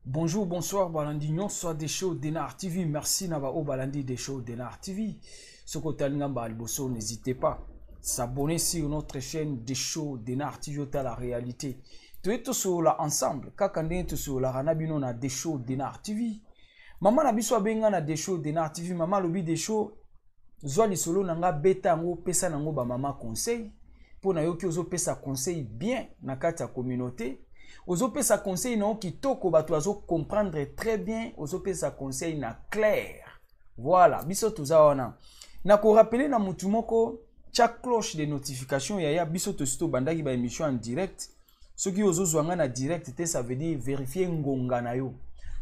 Bonjour, bonsoir, Balandi, non, soit des shows Denar TV. Merci, Nava O Balandi des shows Denar TV. Ce que tu n'hésitez pas à s'abonner sur notre chaîne des shows Denar TV. La réalité. Tu es tous là ensemble. Quand on est sur la Ranabino, on a des shows Denar TV. Maman Nabiso Benga na des shows Denar TV. Maman Lobi des shows. Zoli solo nanga beta ngo pesa nango ba mama conseil. Pour na yo ki ozo pesa conseil bien na kati ya communauté. Ozo pesa conseil na ki toko bato azo comprendre très bien. Ozo pesa conseil na clair. Voilà, biso tuza wana. Na ko rappeler na mutu moko chaque cloche de notification ya biso to sito bandaki ba émission en direct. Ce qui ozo zwanga na direct te ça veut dire vérifier ngonga na yo.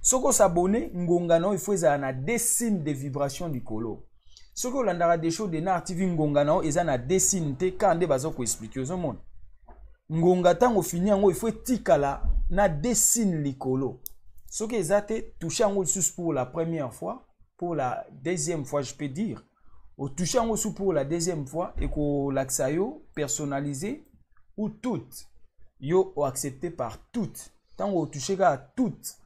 Soko s'abonner ngonga na yo il faut za na des signes de vibration du colo. Ce que l'on a des shows de Denar TV ngonga na yo eza na des signes te kande bazo ko expliquer au monde. Ngonga tango fini yango il faut tikala na dessine likolo. Ce que ezate toucher yango sous pour la première fois, pour la deuxième fois je peux dire. Au toucher yango sous pour la deuxième fois et ko laksa yo personnalisé ou toutes yo ou accepté par toutes. Tango toucher ka toutes.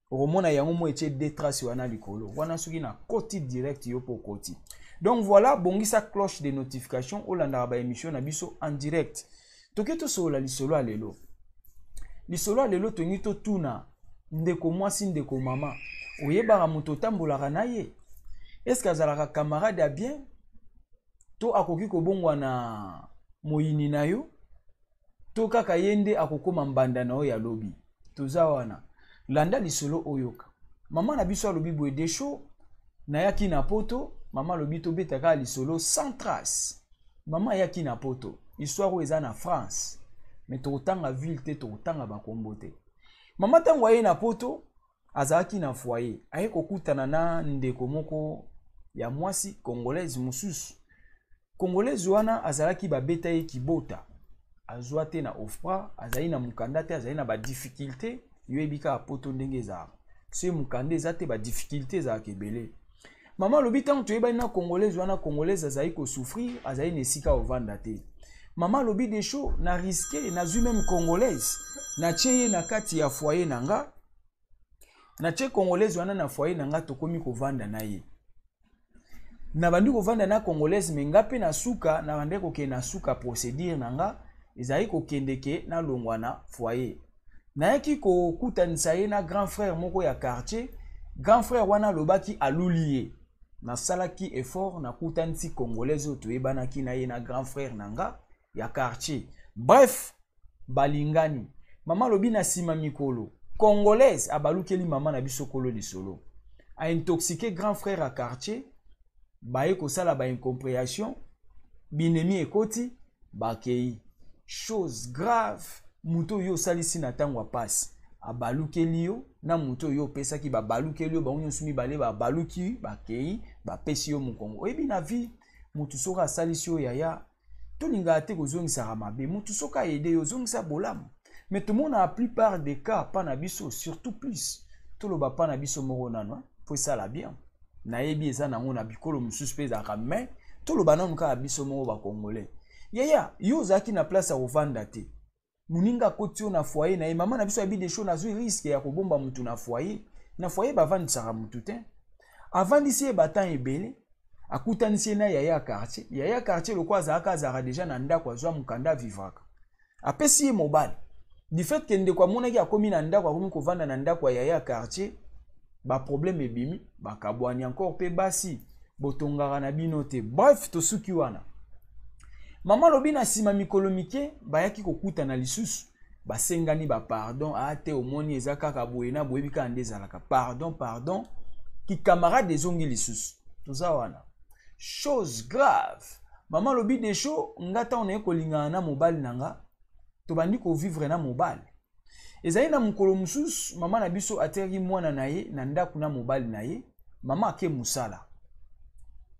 Romona yango mo etie des traces wana likolo. Wana soki na koti direct yo po koti. Donc voilà, bongisa cloche de notification olanda ba émission na biso en direct. Toketo sola lisolo alelo. Lisolo alelo tongito tuna ndeko mwasi ndeko mama. Oyebara moto tambolaka na ye. Est-ce que azalaka camarade a bien? To akoki kobongwa na moyini na yo? To kaka yende akokoma mbanda na yo ya lobi. Toza wana. Landa lisolo oyoka. Mama na biso alobi boye de show na yaki na poto. Mama lobi to betaka lisolo sans trace. Mama yaki na poto. Histoire où eza na France. Mais to tanga ville te to tanga bakombo te. Mama tango aye na poto azaki na foyer. Aye kokutana na ndeko moko ya mwasi congolaise mususu. Congolaise wana azalaki babeta ye kibota. Azwa te na ofra, azali na mukanda te, azali na ba difficulté, yo ebika poto ndenge za. Se mukanda eza te ba difficulté za kebele. Mama lobi tango to yeba na congolaise wana congolaise azali ko souffrir, azali nesika ovanda te. Mama lobi des shows na risqué na zu même congolaise na cheye na kati ya foyer nanga na che congolaise wana na foyer nanga tokomi ko vanda na ye na bandi ko vanda na congolaise mengape na suka na bande ko ke na suka procédure nanga ezali ko kendeke na longwa na foyer na yaki ko kutanisa ye na grand frère moko ya quartier grand frère wana lobaki aluliye na salaki effort na kutanisi congolaise to yebana ki na ye na grand frère nanga ya quartier. Bref, balingani. Mama lobi na sima mikolo. Congolaise abalukeli mama na biso kolo lisolo. A intoxiqué grand frère à quartier. Baye ko sala ba incompréhension. Binemi ekoti. Bakei. Chose grave. Muto yo salisi na tangwa passe. Abalukeli yo. Na muto yo pesa ki ba balukeli yo. Ba unyo sumi bale ba baluki. Bakei. Ba pesi yo mukongo. Oyebi na vi. Mutu soka salisi yo yaya. Tout le monde a été aux mabe, mutu soka aidé aux ongsa bolam. Mais tout le monde a la plupart des cas pas nabiso, surtout plus. Tout le monde pas nabiso moronano, faut ça la bien. Naebi eza na ngona bikolo mususpect za mais tout le banon ka abiso moro ba congolais. Yaya, yo zaki na place à ovanda te. Muninga kotio na foyer na mama na biso abi des choses na zo risque ya kobomba mutu na foyer. Na foyer ba vandi sara mutu te. Avant d'ici batan ebele. Akutanisi na yaya quartier. Yaya quartier le kwa zaka zara déjà na ndako azwa mukanda vivaka. Apesi ye mobile. Du fait que ndeko amonaki akomi na ndako akomi kovanda na ndako ya yaya quartier, ba problème ebimi, ba kabwani encore pe basi, botongara na bino te. Bref, to suki wana. Mama lobi na sima mikolo mike, bayaki kokuta na lisusu, ba sengani ba pardon, ate omoni ezaka kaboye na boyebi ka ndezalaka. Pardon, ki camarade des ongi lisusu. Toza wana. Chose grave. Maman lobi des shows, ngata on est kolinga na mobile nanga. tobandi ko vivre na mobali. Ezali na mukolo mususu mama na biso ateri mwana na ye na ndako na mobali na ye, mama ake musala.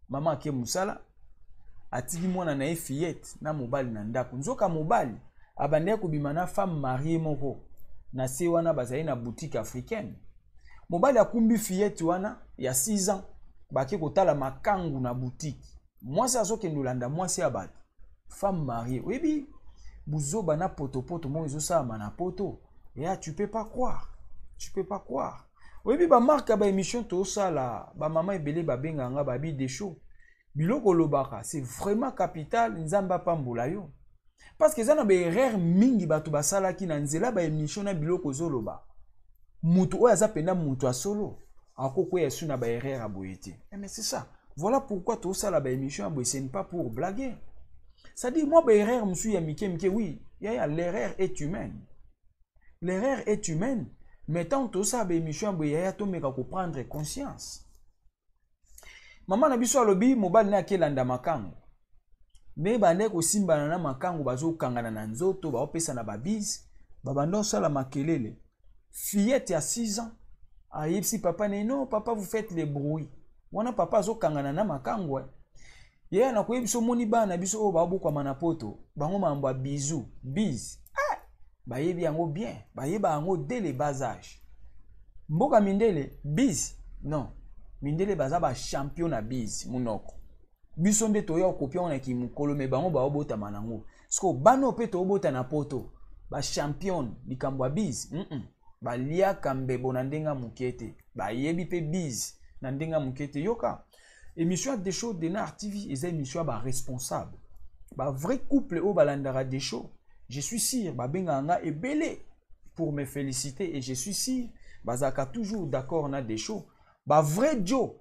Mama ake musala atiki mwana na ye fillette na mobali na ndako. Nzoka mobali abandya kobima na femme mariée moko na se wana bazali na boutique africaine. Mobali akumbi fillette wana ya 6 ans bake kotala makangu na boutique. Mwasi azokende olanda mwasi ya bato. Femme mariée. Webi buzoba na poto mo ezosala na poto. Et tu peux pas croire. Tu peux pas croire. Webi ba marque ba émission to sala ba mama ebele ba benganga ba bi desho. Biloko lobaka c'est vraiment capital nzamba pambola yo. Parce que ça na ba erreur mingi bato basala ki na nzela ba émission na biloko zoloba. Mutu oya za pena mutu a solo. Akoko yesu na ba erreur aboyete. Mais c'est ça. Voilà pourquoi to sala ba émission aboye, ce n'est pas pour blaguer. Ça dit moi ba erreur musu ya mike oui, l'erreur est humaine. L'erreur est humaine, mais tant tout ça ba émission aboye ya to meka ko prendre conscience. Maman na biso alobi mobali na kelanda makango. Me bande ko simba na makango bazo kangana na nzoto ba opesa na babise, babando sala makelele. Fillette à 6 ans. Aïpsi papa non, papa vous faites les bruits. Wana papa zo kangana na makango. Ye na ko yebso moni bana biso o ba boko mana poto, bango mamba bisou, bis. Ah, ba yebi yango bien, ba yeba yango dès le bas âge. Mboka mindele bis. Non. Mindele baza ba champion na bis munoko. Biso nde to ya kopia on ki mukolo me bango ba obota manango. Sko bano pe to obota na poto. Ba champion likambwa bis. Ba lia kambe bonandenga mukete. Ba yebi pe bis nandenga mukete yoka. Émission des shows de Nar TV et émission ba responsable. Ba vrai couple au balandara des shows. Je suis sûr ba benganga est belé pour me féliciter et je suis sûr bazaka toujours d'accord na des shows. Ba vrai Joe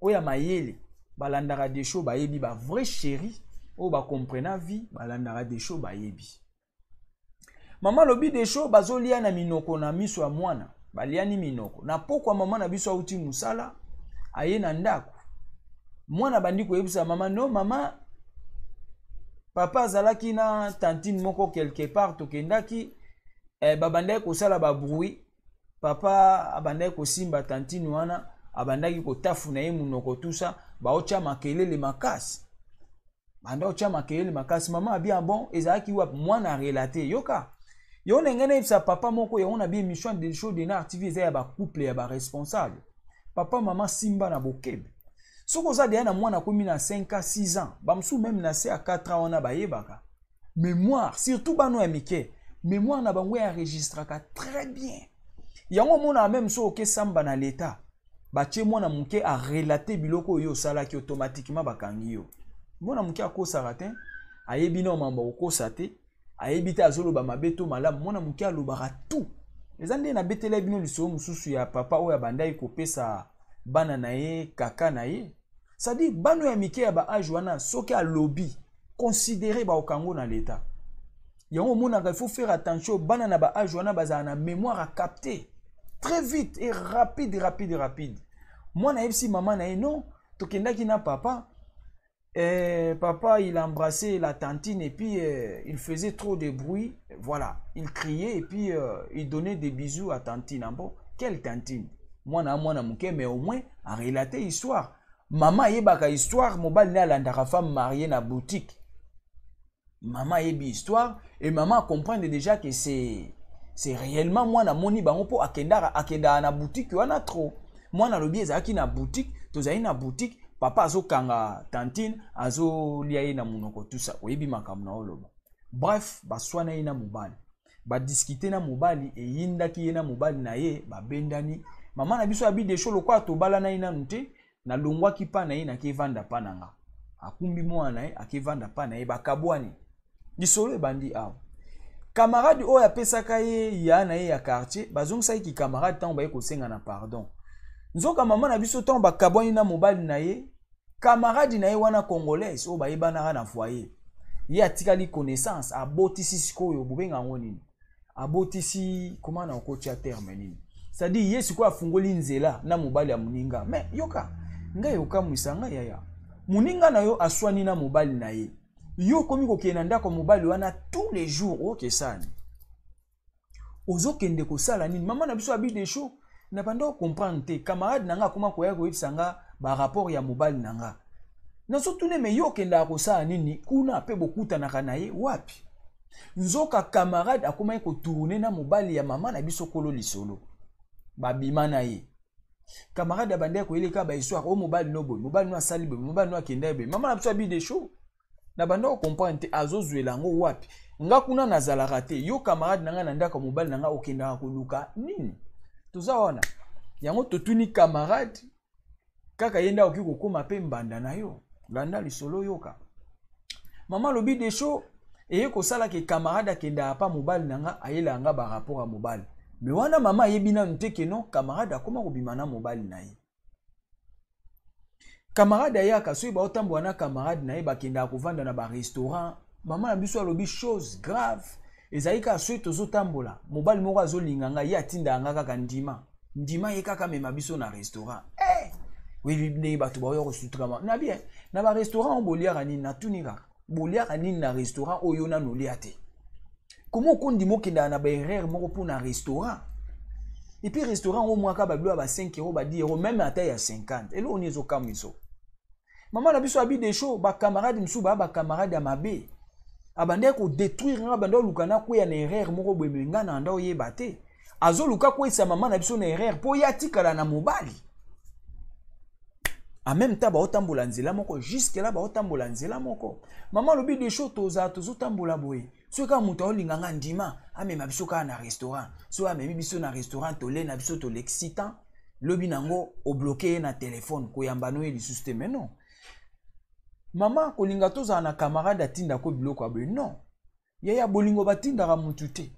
oya mayele balandara des shows ba yebi ba vrai chéri o ba comprena vie balandara des shows ba yebi. Maman lobi des shows bazolia na minoko na miso ya mwana baliani minoko na pokwa mama na biso auti musala aye na ndako mwana bandi ko yebisa mama no mama papa azalaki na tantine moko quelque part tokendaki babandaki kosala ba bruit papa abandaki kosimba tantine wana abandaki kotafu na ye munoko tusa baocha makelele makasi banda ocha makelele makasi mama abia bon ezalaki wa mwana relaté yoka yo ngene sa papa moko yo on a bien mission de show de Nar TV ya ba couple ya ba responsable papa mama simba na bokebe soko za dia na mwana komi na 5 ans 6 ans bamsu même na se à 4 ans wana bayebaka mémoire surtout bano ya mike mémoire na bango ya enregistraka très bien yango mona même so ke samba na l'état batie mwana muke a relater biloko yo sala ki automatiquement bakangi yo mwana muke akosa ratin ayebi na mamba okosa te ayebita azoloba mabeto malamu mwana muke alobaka tout ezande na betela bino liso mususu ya papa oya bandai kopesa bana na ye kaka na ye ça dit bano ya mike ya ba âge wana soki a lobby considérer ba okango na l'état yango mona il faut faire attention bana na ba âge wana baza na mémoire à capter très vite et rapide moi na yebisi maman na ye non tokendaki na papa papa il embrassait la tantine et puis il faisait trop de bruit voilà il criait et puis il donnait des bisous à tantine bon quelle tantine moi na muke mais au moins à relater histoire maman yebaka histoire mobile na landaka femme mariée na boutique maman yebi histoire et maman comprend déjà que c'est réellement moi na moni bango po akenda na boutique wana trop moi na lobi ezaki na boutique tozali na boutique papa azo kanga tantine azo lia na munoko tout ça oyebi makambo na oloba bref baswana ina mobali ba discuter na mobali e yindaki yena mobali na ye ba bendani mama na biso abi de show lokwa to bala na ina nte na longwa ki pa na ye na ke vanda pa nanga akumbi mwana na ye akevanda pa na ye bakabwani disolo e bandi aw camarade o ya pesaka ye ya na ye ya quartier bazongisa ki camarade tant ba ye ko senga na pardon nzoka mama na biso tant bakabwani na mobali na ye camarade na ye wana congolaise o ba yebana na foyer ye atikali connaissance abotisi sikoyo bobenga ngonini abotisi comment na okotia terme nini c'est-à-dire ye sikoyo afungoli nzela na mobali ya muninga mais yoka nga yoka mwisanga yaya muninga na yo aswani na mobali na ye yo komi kokenda ndako mobali wana tous les jours ok sani ozokende kosala nini mama na biso abi des shows na bando comprendre te camarade nanga koma koya koyebisanga ba rapport ya mobali nanga nazotune me yo kenda kosala nini kuna pe bokutanaka na ye wapi nzoka camarade akoma kotourner na mobali ya mama na biso kolo lisolo babima na ye camarade abande koyeleka ba histoire o mobali no boy mobali no asali boy mobali no akenda be mama na biso abi des shows na bando comprendre te azozwela ngo wapi nga kuna nazalaka te yo camarade nanga na ndako mobali nanga okendaka koluka nini toza wana yango totuni camarade kaka yenda oki kokoma pe mbanda na yo landa lisolo yoka mama lobi des shows eye kosala ke camarade akenda pa mobali nanga ayela nga ba rapport a mobali me wana mama yebina nteke no camarade akoma kobima na mobali na ye camarade ayaka soki baotambola na camarade na ye bakenda kovanda na ba restaurant mama na biso alobi chose grave ezali kaka soki tozotambola mobali moko azolinga nga ye atinda nga kaka ndima ye kaka mema biso na restaurant webi ndenge bato baoya kosutukama na bien na ba restaurant boliaka nini natuni kaka boliaka nini na restaurant oyo nano olia te komo okondima okendaka na baerreur moko mpo na restaurant et puis restaurant omwaka babilo ya ba 5 euros ba 10 euros même ata ya 50 elo oni ezokamwa iso mama na biso abi des shows bacamarade mosusu baya bacamarade ya mabe abande kodétruire nga bande oluka na kweya na erreur moko boye nga na nda oyeba te azoluka kweyisa mama na biso na erreur mpo ye atikala na mobali en même temps baotambola nzela moko jusque là baotambola nzela moko mama lobi des shows tozotambola boye soki kaka moto aolinga nga ndima amema biso kaka na restaurant soki amemi biso na restaurant tole na biso tolexcitant lobi nango obloke ye na telefone koyambano ye lisusu te mais non mama kolinga tozala na camarade atindako biloko ya boye non yaya bolingo batindaka mutu te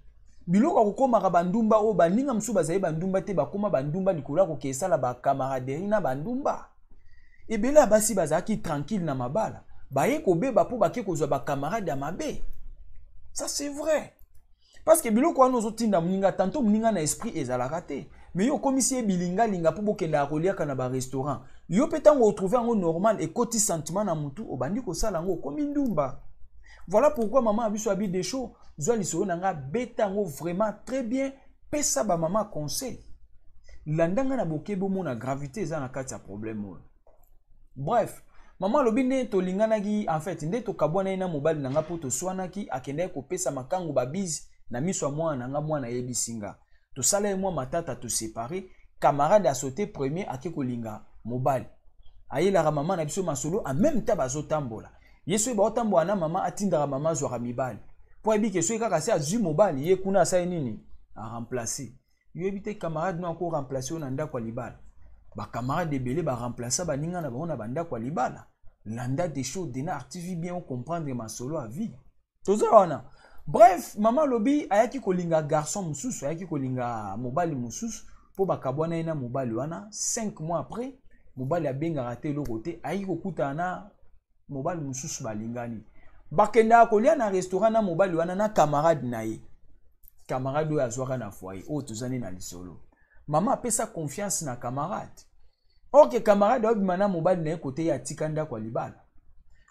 biloko akokomaka bandumba oyo baninga mosusu bazali bandumba te bakoma bandumba likolo akokesala bacamaraderie na bandumba ebele ya basi bazalaki tranquille na mabala baye kobeba mpo bake kozwa bacamarade ya mabe ça c'est vrai parce que biloko wana ozotinda moninga tanto moninga na esprit ezalaka te mais yo okomisi ye bilingalinga mpo bokendaka koliaka na barestaurant yo mpe ntango otrouve yango normal ekoti sentiment na mutu obandi kosala yango okomi ndumba voilà pourquoi mama ya biso abi des shows zwa lisolo na nga beta yango vraiment très bien pesa bamama conseil landanga na boke bomona gravité eza na kati ya problème oyo bref mama alobi nde tolinganaki en fait nde tokabwana ye na mobali na nga mpo toswanaki akendaki kopesa makangu babizi na miso ya mwana na nga mwana yebisi nga tosala ye mwa matata tosepare camarade asote premier ake kolinga mobali ayelaka mama na biso masolo en même temps bazotambola ye soki baotambola na mama atindaka mama azwaka mibali mpo ayebi ke soki kaka se azwi mobali ye kuna asali nini aremplace yo yebi te camarade no ako remplace oyo na ndako ya libala bacamarade ebele baremplace baninga na bango na bandako ya libala landa des shows Denar TV bien on comprendre masolo à vie toza wana bref mama lobi ayaki kolinga garçon mususu ayaki kolinga mobali mususu po bakabwana ina mobali wana 5 mois après mobali abengaka te eloko te ayaki kokutana na mobali mususu balingani bakenda kolia na restaurant na mobali wana na camarade na ye camarade oyo azwaka na foyer oyo tozani na lisolo mama apesa confiance na camarade ok camarade obima na mobali na ye kote ye atika ndako ya libala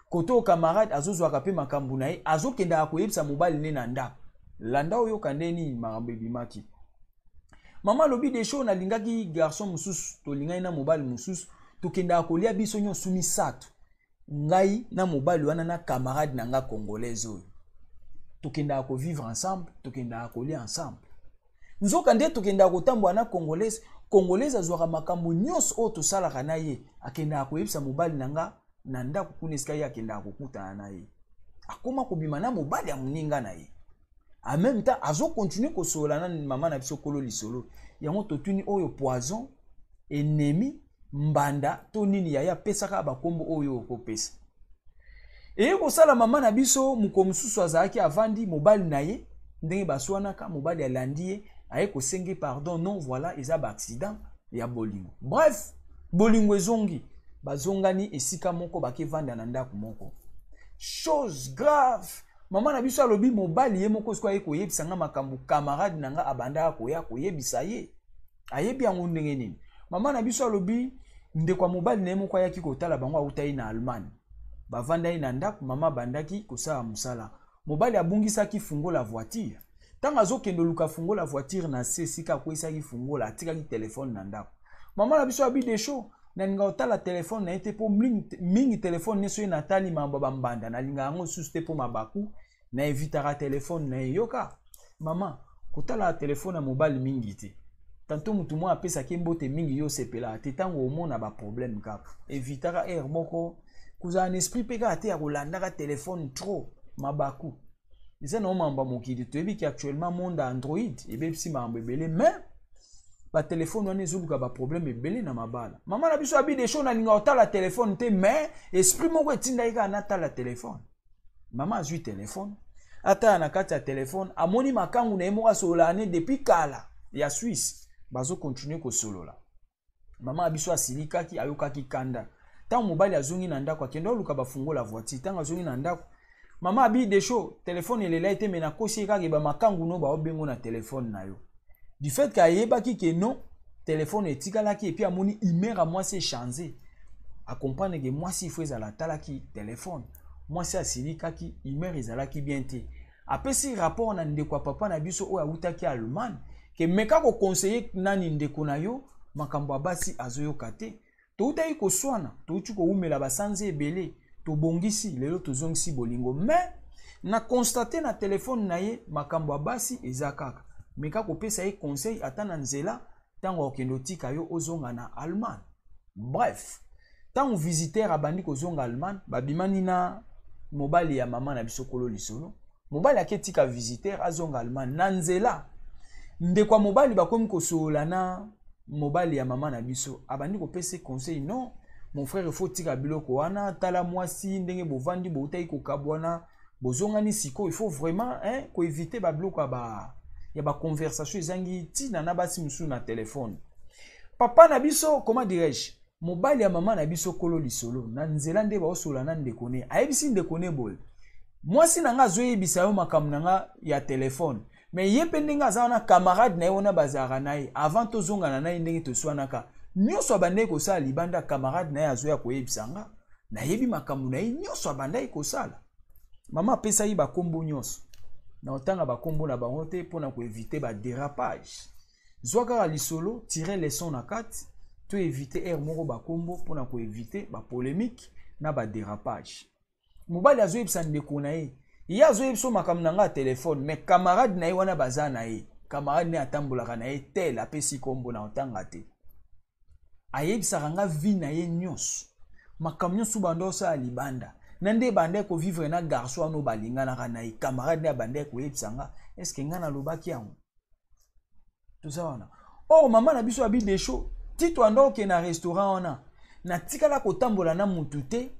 kote o camarade azozwaka pe makambo na ye azokendaka koyebisa mobali ne na ndako landa oyoka ndeni makambo ebimaki mama alobi des shows nalingaki garçon mususu tolingani na mobali mususu tokendaka kolia biso nyonso misato ngai na mobali wana na camarade na nga congolaise oyo tokendaka kovivre ensemble tokendaka kolia ensemble nzoka nde tokendaka kotambola na congolaise azwaka makambo nyonso oyo tosalaka na ye akendaka koyebisa mobali na nga na ndako kuna esika ye akendaka kokutana na ye akoma kobima na mobali ya moninga na ye en même temps azokontinue kosolola na mama na biso kolo lisolo yango totuni oyo poison ennemi mbanda to nini yaya apesaka bakombo oyo okopesa eye kosala mama na biso moko mosusu azalaki avandi mobali na ye ndenge baswanaka mobali alandi ye aye kosengi pardon non voilà eza baaccident ya bolingo bref bolingo ezongi bazongani esika moko bakevanda na ndako moko chose grave mama na biso alobi mobali ye moko siko aye koyebisa nga makambo camarade na nga abandaka koya koyebisa ye ayebi yango ndenge nini mama na biso alobi ndeko ya mobali na ye moko ayaki kotala bango auta ye na Allemagne bavandai na ndako mama bandaki kosala musala mobali abungisaki fungola voiture tanga azokende luka fungola voiture na se sika akwesaki fungola atikaki telefone na ndako mama na biso abi desho na ninga otala telefone na ete po mingi telefone neso na tali mamba bambanda na linga yango susu te po mabaku na evitaka telefone na yoka mama kotala telefone na mobali mingi te tanto mutu mwa apesaki mbote mingi yo sepela te tango omona ba problème kaka evitaka air moko kuza un esprit peka ate ya kolandaka telefone trop mabaku eza na mamba mokili toyebi ki actuellement monde Android ebebisi mambo ebele mais ba telefone wana ezoluka ba problème ebele na mabala mama na biso abi desho na linga otala telefone te mais esprit moko etinda ika na tala telefone mama azwi telefone ata na kati ya telefone amoni makangu na emoka solane depuis kala ya Suisse bazo continuer ko solola mama abiso asilikaki ayokaki kanda tant mobali azongi na ndako akenda luka bafungola voiture tant azongi na ndako mama abi desho telefone elela ete mena kosi kaka ba makangu no ba obengo na telefone na yo du fait ka yebaki ke non telefone etikalaki et puis amoni imera moi c'est changé a comprendre que moi si faut ezala talaki telefone moi c'est asilikaki imera ezalaki bien te apesi rapport na ndeko papa na biso o awutaki Allemagne ke meka ko conseiller nani ndeko na yo makambo basi azoyoka te toutai ko swana touti ko umela basanze ebele to bongisi lelo to zongisi bolingo mais na constater na telefone na ye makambo basi ezakaka meka ko pesa ye conseil atana nzela tango okendo tika yo ozonga na Allemagne bref tango visiteur abandi ko zonga Allemagne babimani na mobali ya mama na bisokolo lisolo mobali aketika visiteur azonga Allemagne na nzela ndekwa mobali bakomi kosola na mobali ya mama na biso abandi ko pesa conseil non mon frère il faut tika biloko wana tala mwasi ndenge bovandi botai ko kabwana bozongani siko il faut vraiment ko éviter ba biloko ya ba conversation ezangi tina na basi musu na téléphone papa na biso comment dirais-je mobali ya mama na biso kolo lisolo na nzela nde ba osola na ndekone ayebisi ndekone bol mwasi nanga zoyebisa yo makambo nanga ya téléphone mais yepe ndenge aza na camarade na ye na bazara na ye avant tozongana na ye ndenge toswanaka nyonso abandai kosala libanda camarade na ye azoya koyebisa nga nayebi makambo na ye nyonso abandai kosala mama apesa ye bakombo nyonso na otanga bakombo na bango te mpona koevite badérapage zwa kaka lisolo tire leson na kati to éviter air moko bakombo mpona koevite bapolémique na badérapage mobali azoyebisa ndeko na ye ye azoyebisa makambo na nga telefone mais camarade na ye wana baza na ye camarade ne atambolaka na ye tel apesi kombo na otanga te ayebisaka nga vie na ye nyonso makambo nyonso bando osala libanda na nde bandai ko vivre na garçon ano balinganaka na ye camarade ne abandai koyebisa nga est-ce que nga nalobaki yango toza wana or mama na biso abi desho tito andoke na restaurant wana natikala kotambola na mutu te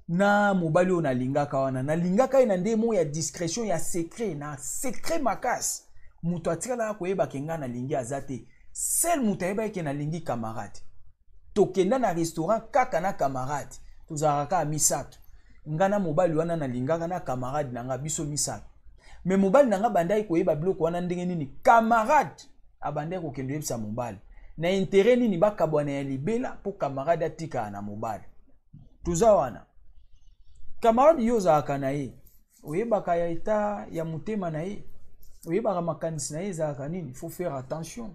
na mobali oyo nalingaka wana nalingaka ye na nde mo ya discrétion ya secret na secret makasi mutu atikala koyebaka nga nalingi aza te sel mutu ayebaki nalingi camarade tokenda na restaurant kaka na camarade tozalaka kaka misato nga na mobali wana nalingaka na camarade nanga biso misato mais mobali nanga bandai koyeba biloko wana ndenge nini camarade abandai kokende yebisa mobali na intérêt nini bakabwana ya libela po camarade atika na mobali toza wana camarade yo ozalaka na ye oyebaka ya eta ya motema na ye oyebaka makanisi na ye ezalaka nini faut faire attention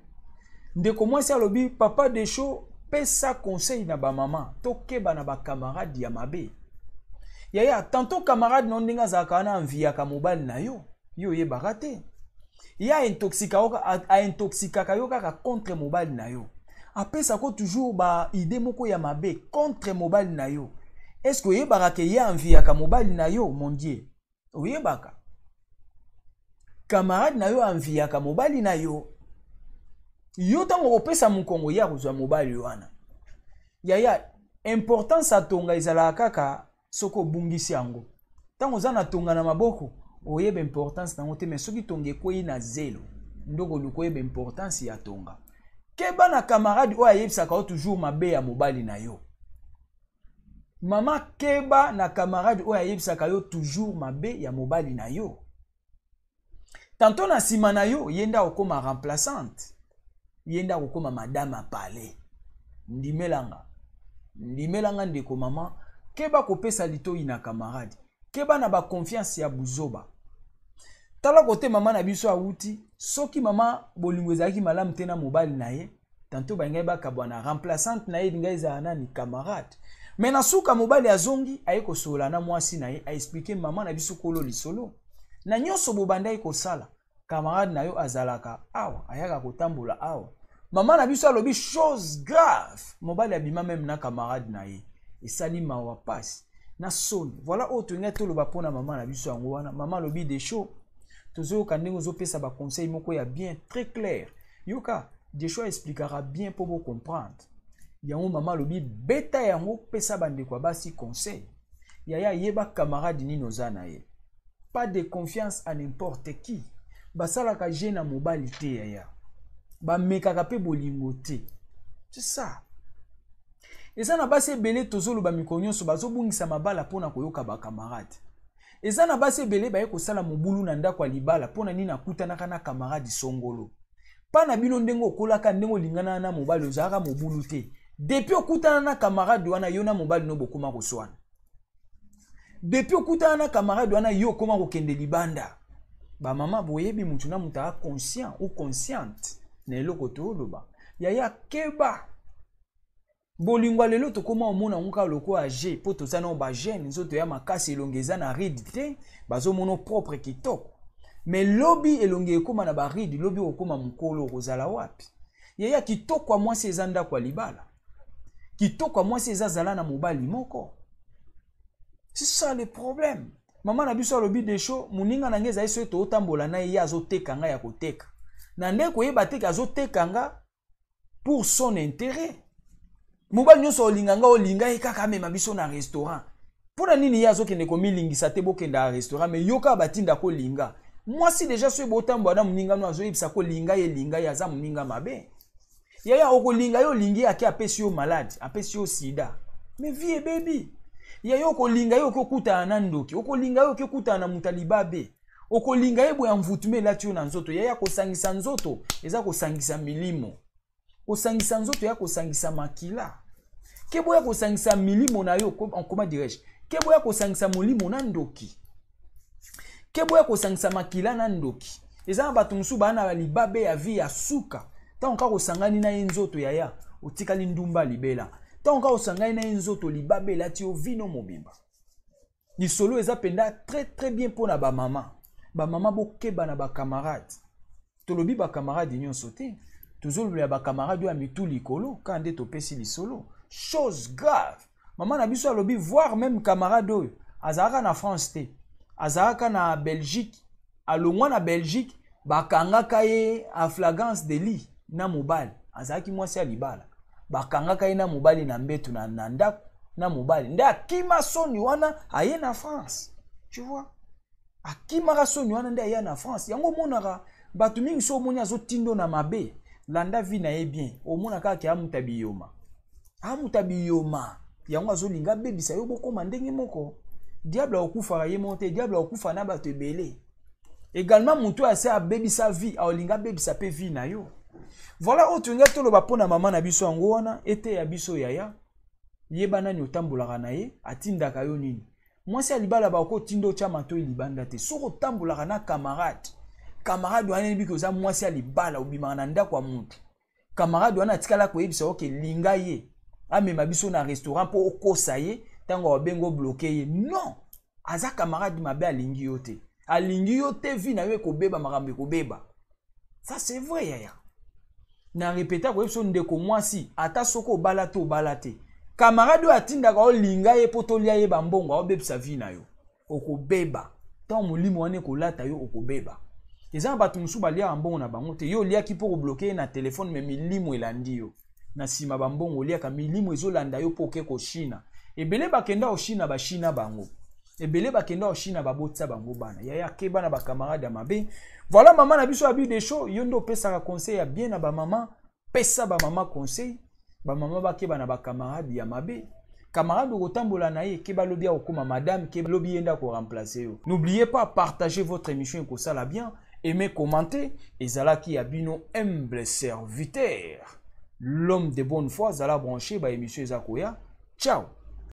ndeko mwasi alobi papa desho pesa conseil na ba mama tokeba na ba camarade ya mabe yaya tantôt camarade non ndenge azalaka na enviaka mobali na yo yo oyebaka te ya intoxikaka yo kaka contre mobali na yo apesako toujours ba idée moko ya mabe contre mobali na yo est-ce que oyebaka ke ya enviaka mobali na yo mon dieu oyebaka camarade na yo enviaka mobali na yo yo tango opesa mukongo ya kozwa mobali wana yaya importance atonga ezalaka kaka soko bungisi yango tango za na tonga na maboko oyeba importance nango te mais soki tonga ekweyi na zelo ndoko lukoyeba importance ya tonga keba na camarade oyo ayebisaka yo toujours mabe ya mobali na yo mama keba na camarade oyo ayebisaka yo toujours mabe ya mobali na yo tantôt na nsima na yo yenda okoma remplaçante yenda kokoma madame a palais ndimelanga ndeko mama keba kopesa litoi na camarade, keba na ba confiance ya buzoba. Tala kote mama na biso awuti, soki mama bolingo ezalaki malamu te na mobali na ye, tanto bangai bakabwana remplaçante na ye ngai ezala ni camarade. Mais na suka mobali azongi aye kosola na mwasi na ye, a expliquer mama na biso kolo lisolo. Na nyonso bobanda ekosala, camarade na yo azalaka awa, ayaka kotambola awa. Mama na biso alobi chose grave, mobali abima même na camarade na ye. Esali mawa pasi na soni. Voilà autre nga toloba pona mama na biso yango wana. Mama lobi des choses. Tozo kandengo zo pesa ba conseil moko ya bien très clair. Yoka Desho expliquera bien pour vous comprendre. Yango mama lobi beta yango pesa bande kwa basi conseil. Yaya yeba camarade ni nozana ye. Pas de confiance à n'importe qui. Basala ka jena mobali te yaya. Ba mekaka pe bolingo te. C'est ça. Et ça n'a pas se belé tozolo ba mikonyo so bazo bungisa mabala pona koyoka ba camarade. Et ça n'a pas se belé ba yeko sala mobulu na ndako libala pona nina kutanaka na camarade songolo. Pa na bino ndengo okolaka ndengo lingana na mobali ozaka mobulu te. Depuis okutana na camarade wana yo na mobali no bokoma koswana. Depuis okutana na camarade wana yo koma kokende libanda. Ba mama boyebi mutu na muta conscient ou consciente na eloko to loba. Yaya keba bolingwa lelo to koma omona nka loko age po to sana ba jeune nzoto ya makasi elongeza na ride te bazo mono propre kitoko. Mais lobby elonge ekoma na ba ride lobby okoma mukolo kozala wapi. Yaya kitoko moi sezanda kwa libala. Kitoko moi sezazala na mobali moko. C'est ça le problème. Maman na biso lobi des choses muninga na ngeza eso to otambola na ye azoteka nga ya koteka. Na ndeko yeba teka azoteka nga pour son intérêt. Mobali nyonso olinganga olinga ekaka mema biso na restaurant. Pona nini yazo kende komilingisa te bokenda na restaurant mais yoka batinda ko linga. Moi si déjà so botambo na muninga no azo yebisa ko linga ye linga ya za muninga mabe. Yaya okolinga yo lingi ake apesi yo malade, apesi yo sida. Mais vie baby. Yaya okolinga yo kokuta na ndoki, okolinga yo kokuta na mutalibabe. Okolinga ye boya mvutume lati yo na nzoto. Yaya kosangisa nzoto, eza kosangisa milimo. Kosangisa nzoto ya kosangisa makila. Kebo ya kosangisa milimo na yo, comment dirais-je? Kebo ya kosangisa molimo na ndoki. Kebo ya kosangisa makila na ndoki. Eza bato musu bana libabe ya vie ya suka. Tanka kosangani na nzoto yaya, otikali ndumba libela. Tanka kosangani na nzoto libabe lati yo vino mobimba. Ni solo eza penda très bien pour na ba mama. Ba mama bokeba na ba camarade. Tolobi ba camarade nyonso te. Tozolo ya ba camarade ya mitu likolo kande to pesi lisolo. Chose grave. Maman na biso alobi voir même camarade oyo azaka na France te. Azaka na Belgique. Alongwa na Belgique bakangaka ye a flagrance délit na mobali. Azaki mwasi ya libala. Bakangaka ye na mobali na mbetu na ndako na mobali. Nde akima soni wana aye na France. Tu vois? Akima soni wana nde aye na France. Yango monaka batu mingi so moni azotindo na mabe. Landa vi na ye bien. Omona kaka ya mutabiyoma. Amutabiyoma. Yango azolinga bebisa yo bokoma ndenge moko. Diable okufa ye monte, diable okufa na bato ebele. Également mutu ase a bebisa vie, aolinga bebisa pe vie na yo. Voilà autre nga toloba pona mama na biso yango wana ete ya biso yaya. Yeba nani otambolaka na ye, atindaka yo nini. Mwasi alibala ba ko tindo cha mato libanda te. Soko tambolaka na camarade. Camarade wana biko za mwasi alibala obimaka na ndako ya mutu. Camarade wana atikala ko yebisa oke linga ye. Amema biso na restaurant po okosa ye, tango obengo bloqué ye. Non. Aza camarade mabe alingi yo te. Alingi yo te vi na yo ekobeba makambo ekobeba. Ça c'est vrai yaya. Na répéta ko yebisa ndeko mwasi ata soko obala te obala te. Camarade oyo atindaka olinga ye po tolia ye bambongo obebisa vi na yo. Okobeba. Tant molimo wana ekolata yo okobeba. Eza bato musu balia bambongo na bango te. Yo lia ki po bloquer na téléphone mais milimo elandi yo. Na sima bambongo lia ka milimo ezolanda yo po ke ko China. Ebele bakenda o China ba China bango. Ebele bakenda o China ba botsa bango bana. Yaya keba na ba camarade ya mabe. Voilà maman na biso abi des choses yondo pesa ka conseil ya bien na ba maman, pesa ba maman conseil. Ba maman ba keba na ba camarade ya mabe. Camarade otambola na ye keba lobi ya okoma madame keba lobi yenda ko remplacer yo. N'oubliez pas partager votre émission ko sala bien. Aimez, commentez, et Zalaki Abino, humble serviteur. L'homme de bonne foi, Zala branché, bah, émission Zakoya. Ciao!